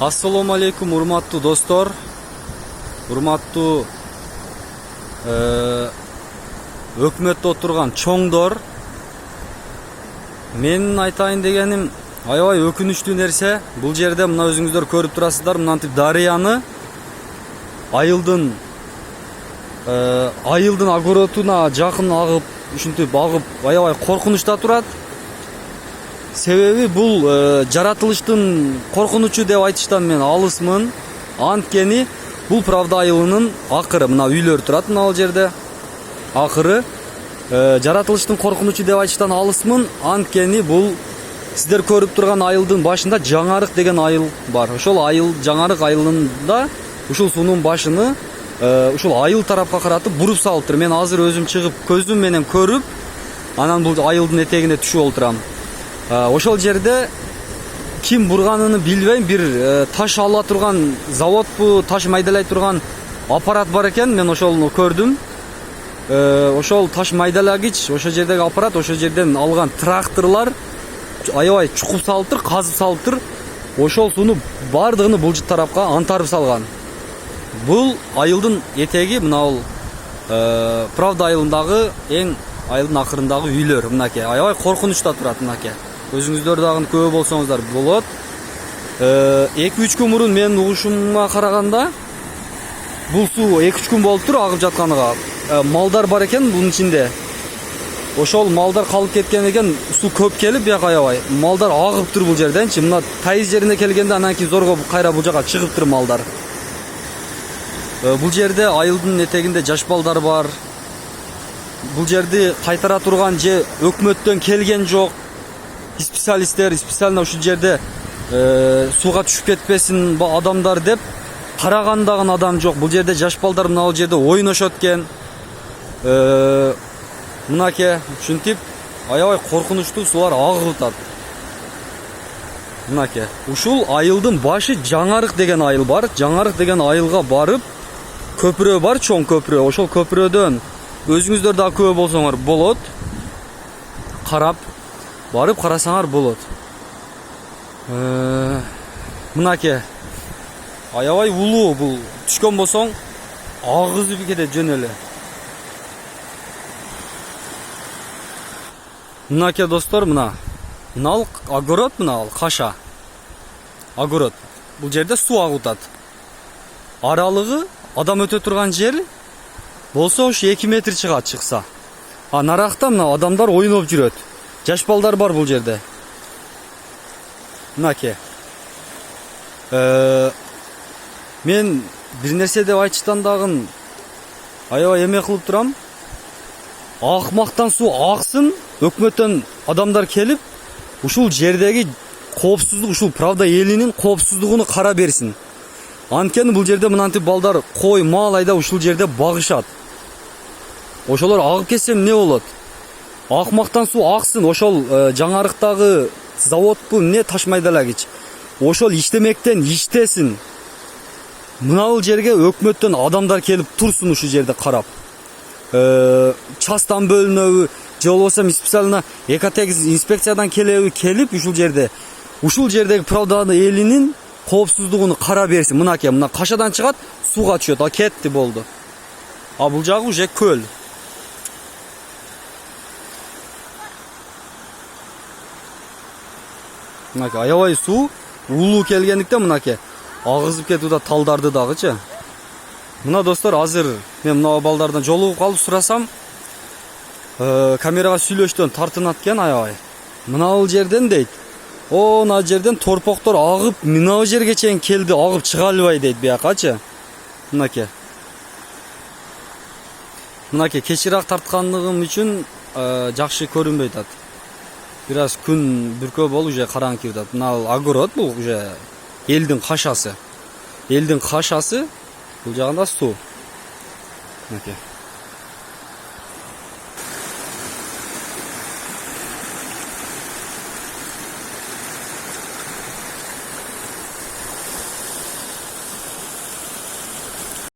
Assalomu alaykum urmatlı dostlar. Urmatlı өкмөттө отурган чоңдор. Менин айтайын дегеним аябай өкүнүчтүү нерсе. Бул жерде мына өзүңүздөр көрүп турасыздар, мынантип дарыяны айылдын огородуна жакын агып, ушинтип агып аябай коркунучта турат. Себеби бул жаратылыштын коркунучу деп айтыштан мен алысмын. Анткени бул правда айылынын акыры, мына үйлөр турат мына ал жерде. Акыры жаратылыштын коркунучу деп айтыштан алысмын. Анткени бул сиздер көрүп турган айылдын башында Жаңарык деген айыл бар. Ошол айыл Жаңарык айылында ушул суунун башыны ушул айыл тарапка каратып буруп салыптыр. Мен азыр өзүм чыгып көзүм менен көрүп, анан бул айылдын этегине түшүп олтурам. Ошол жерде ким бурганын билбейм, бир таш ала турган заводпу, таш майдалай турган аппарат бар экен. Мен ошолну көрдүм. Ошол таш майдалагыч, ошол жердеги аппарат, ошол жерден алган тракторлор аябай чукуп салыптыр, казып салыптыр. Ошол сууну бардыгын бул тарапка антарып салган. Бул айылдын этеги, мына бул правда айылындагы эң айылдын акырындагы үйлөр. Мынакей аябай коркунучта турат. Мынакей өзүңүздөр дагы күбө болсоңуздар болот. 2-3 күн мурун менин угушума караганда бул суу 2-3 күн болуптур агып жатканыга. Малдар бар экен бунун ичинде. Ошол малдар калып кеткен экен, суу көп келип бияка аябай. Малдар агыптыр бул жерденчи. Мына тайыз жерине келгенде анан кийин зорго кайра бул жака чыгыптыр малдар. Бул жерде айылдын этегинде жаш балдар бар. Бул жерди кайтара турган же өкмөттөн келген жок. Специалисттер специально ушул жерде сууга түшүп кетпесин адамдар деп караган дагы адам жок. Бул жерде жаш балдар мына бул жерде ойношот экен. Мынакей ушинтип аябай коркунучтуу суулар агып атат. Мынакей ушул айылдын башы Жаңарык деген айыл бар. Жаңарык деген айылга барып көпүрө бар, чоң көпүрө. Ошол көпүрөдөн өзүңүздөр дагы күбө болсоңор болот. Карап барып карасаңар болот. Мынакей аябай улуу бул. Түшкөн болсоң агызып кетет жөн эле. Мынакей достор, мына ал огород, мына ал каша. Огород. Бул жерде суу агып атат. Аралыгы адам өтө турган жер болсо ушу 2 метр чыгат чыкса. Наракта мына адамдар ойноп жүрөт. Жаш балдар бар бул жерде. Мынакей. Мен бир нерсе деп айтыштан дагы аябай эме кылып турам. Акмактан суу аксын, өкмөттөн адамдар келип, ушул жердеги коопсуздук, ушул правда элинин коопсуздугуну кара берсин. Анткени бул жерде мынантип балдар кой, мал айда ушул жерде багышат. Ошолор агып кетсе эмне болот? Акмактан суу аксын, ошол Жаңарыктагы заводпу, эмне таш майдалагыч. Ошол иштемектен иштесин. Мына бул жерге өкмөттөн адамдар келип турсун ушул жерде карап. Частан бөлүнөбү, же болбосо специально экотекс инспекциядан келеби, келип ушул жердеги правда элинин коопсуздугуну кара берсин. Мынакей, мына кашадан чыгат, сууга түшөт, кетти болду. Бул жагы уже көл. Мынакей аябай суу улуу келгендиктен мынакей агызып кетип атат талдарды дагычы. Мына достор, азыр мен мына балдардан жолугуп калып сурасам, камерага сүйлөштөн тартынат экен аябай. Мына бул жерден дейт. Мына жерден торпоктор агып, мына бул жерге чейин келди, агып чыга албай дейт биякачы. Мынакей. Мынакей кечирак тарткандыгым үчүн жакшы көрүнбөй атат. Бир аз күн бүркөө болуп уже караңкы атат. Мына огород бул уже элдин кашасы. Элдин кашасы, бул жагында суу. Мынакей.